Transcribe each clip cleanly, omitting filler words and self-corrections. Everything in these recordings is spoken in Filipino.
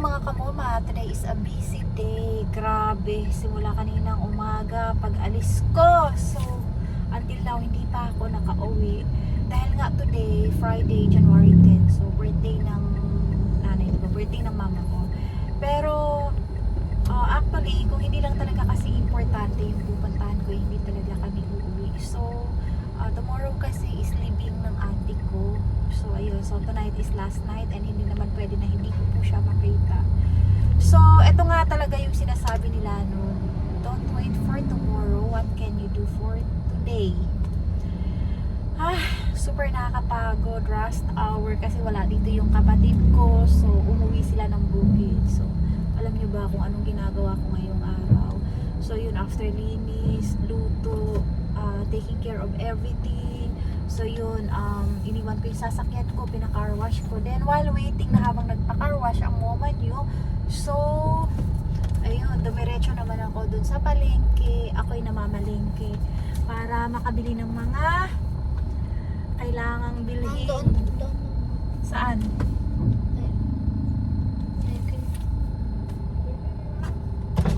mga kamoma, today is a busy day. Grabe, simula kaninang umaga pag alis ko. So, until now hindi pa ako nakauwi. Dahil nga today, Friday, January 10. So, birthday ng nanay ko, birthday ng mama ko. Pero, actually, kung hindi lang talaga kasi importante yung pupuntahan ko, hindi talaga kami uuwi. So, tomorrow kasi is leaving ng auntie ko. So ayun, so tonight is last night and hindi naman pwede na hindi ko po siya makita. So eto nga talaga yung sinasabi nila noon, don't wait for tomorrow, what can you do for today? Super nakakapagod, rush hour kasi wala dito yung kapatid ko. So umuwi sila ng bukid. So alam nyo ba kung anong ginagawa ko ngayong araw? So yun, after linis, luto, taking care of everything. So yun, iniwan ko yung sasakyan ko, pinaka-car wash ko. Then while waiting na habang nagpa-car wash ang mama nyo, so ayun, dumiretso naman ako dun sa palengke. Ako'y namamalengke para makabili ng mga kailangang bilhin. Doon. Saan?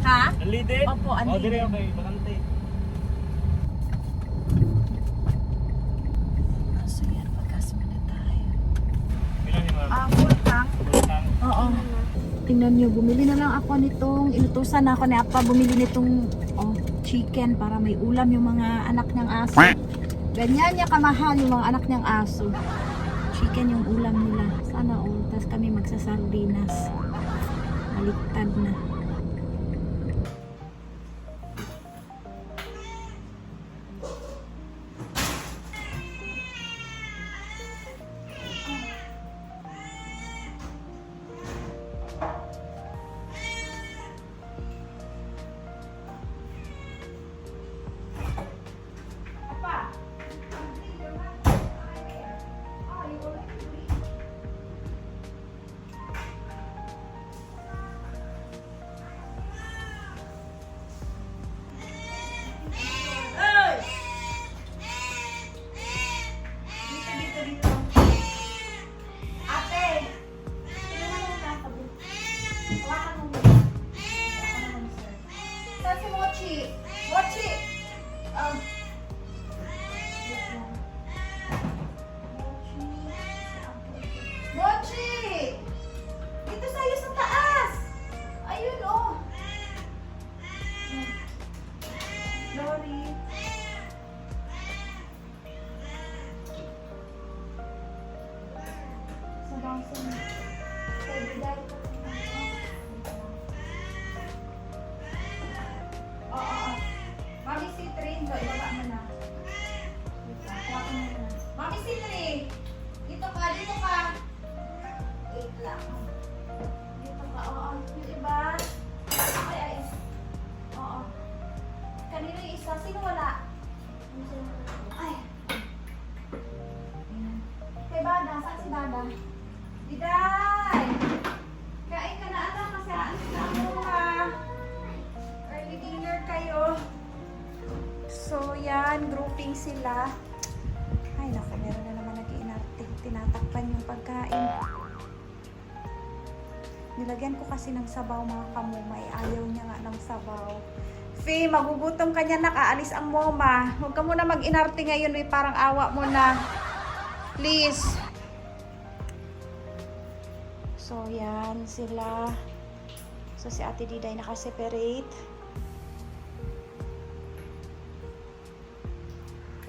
Ha? Unleaded? Opo, Oh, unleaded. dire okay, bakante. So yan, pagkas na tayo. Bilang ni ma'am. Full tank? Utang. Oo. Tingnan nyo, bumili na lang ako nitong, inutusan na ako ni Apa bumili nitong chicken para may ulam yung mga anak niyang aso. Ganyan niya kamahal yung mga anak niyang aso. Chicken yung ulam nila. Sana all. Tapos kami magsasardinas. Baliktad na. Mami si Trin, ibaba mo na. Mami si Trin, dito ka. Wait lang. Dito ka, oo. Yung iba. Ay. Oo. Kanino yung isa? Sino wala? Ay. Kay Bada, saan si Bada? Diday! Kain ka na anak, kasi alis na ako ha. Early dinner kayo. So yan, grouping sila. Ay naku, meron na naman nag-iinartik. Tinatakpan yung pagkain. Nilagyan ko kasi ng sabaw mga kamumay. Ayaw niya nga ng sabaw. Faye, magugutom ka niya, nakaalis ang moma. Huwag ka muna mag-inarte ngayon, may parang awa mo na. Please. So yan sila. So si Ate Diday naka-separate.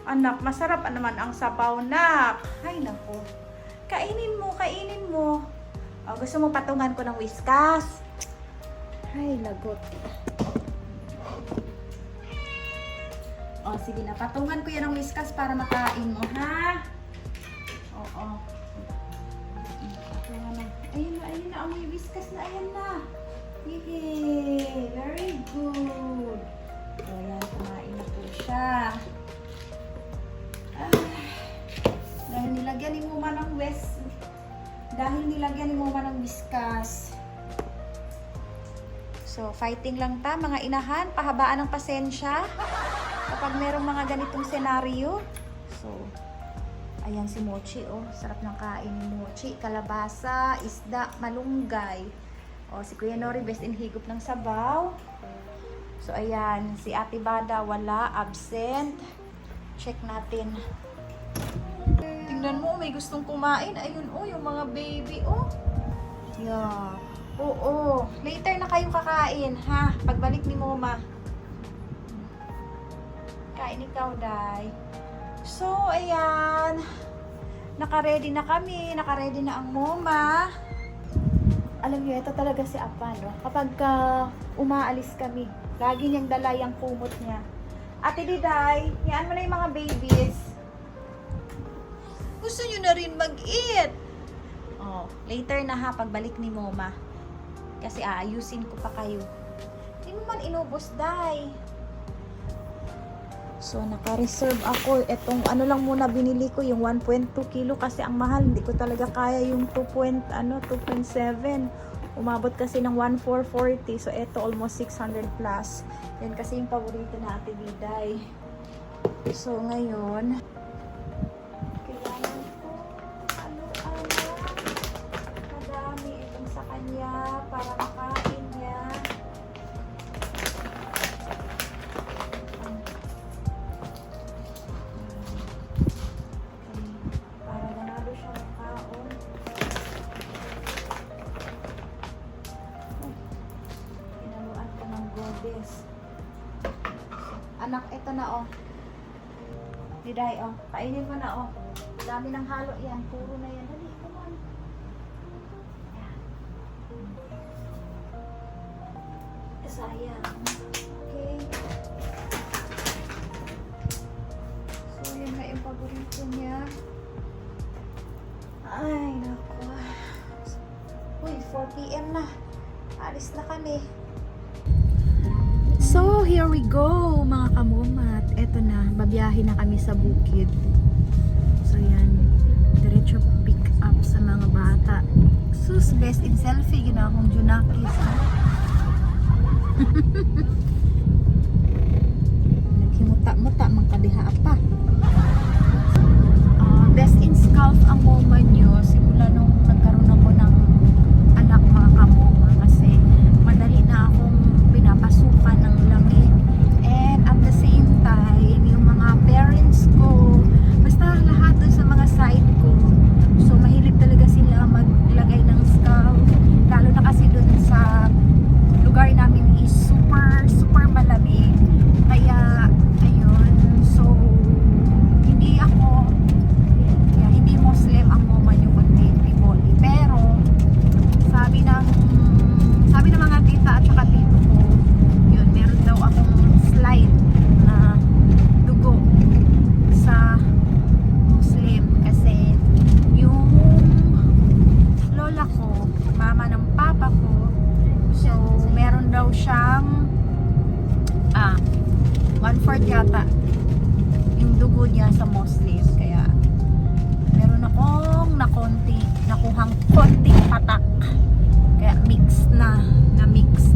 Anak, masarap naman ang sabaw, nak. Ay nako. Kainin mo. Gusto mo patungan ko ng whiskas? Ay, lagot. Sige na, patungan ko yan ng whiskas para makain mo, ha? Oo. Ayun na, amoy whiskas na, ayan na. Yay! Very good. Ayan, kumain na po siya. Dahil nilagyan ni Mama ng whiskas. So, fighting lang ta, mga inahan, pahabaan ng pasensya kapag merong mga ganitong senaryo. So, ayan si Mochi, oh. Sarap ng kain ni Mochi. Kalabasa, isda, malunggay. O, si Kuya Nori, best in higop ng sabaw. So, ayan. Si Ate Bada, wala. Absent. Check natin. Tingnan mo, may gustong kumain. Ayun, oh, yung mga baby, oh. Yeah. Oo. Later na kayong kakain, ha? Pagbalik ni Mama. Kain ikaw, Day. So, ayan. Naka-ready na kami. Naka-ready na ang Mama. Alam niyo, ito talaga si Apa, no? Kapag umaalis kami, lagi niyang dala yung kumot niya. Ate Diday, yan mo na yung mga babies. Gusto niyo na rin mag-eat. Oh, later na ha, pagbalik ni Mama. Kasi aayusin ko pa kayo. Hindi mo man inubos, Day. So, naka-reserve ako. Etong ano lang muna binili ko, yung 1.2 kilo kasi ang mahal. Hindi ko talaga kaya yung 2.7. Umabot kasi ng 1,440. So, eto almost 600 plus. Yan kasi yung paborito na Ate Diday. So, ngayon, kailangan ko ano-ano. Madami itong sa kanya para makain niya. Para ganado siya makaon. Inaluan ko ng godes. Anak, ito na oh. Diday oh. Kainin mo na oh. Dami ng halo yan. Puro na yan. Dali, come on. Yan. Sayang. Okay. So, yun na yung paborito niya. Ay, naku. Uy, 4 PM na. Alis na kami. So, here we go, mga kamumat. Eto na, babiyahe na kami sa bukid. So, yan. Diretso pick up sa mga bata. Sus, best in selfie. Ginawa kong Junakis. Naghimuta-muta, magkadiha pa. Best in scalp ang moment nyo simula nung nagkaroon ako ng anak, mga kamoma, kasi madali na akong pinapasukan ng lamig, and at the same time yung mga parents ko, basta lahat dun sa mga side ko, so mahilig talaga sila maglagay ng scalp, lalo na kasi dun sa lugar namin is super super malamig, kaya ayun, so hindi ako hindi Muslim ang mama niyo kundi Tripoli. Pero sabi ng mga tita at saka tito ko, yun, meron daw akong slight na dugo sa Muslim kasi yung lola ko, mama ng papa ko, so meron daw siyang 1/4 yata yung dugo niya sa Muslim, kaya meron akong nakuhang konting patak, kaya mix na mix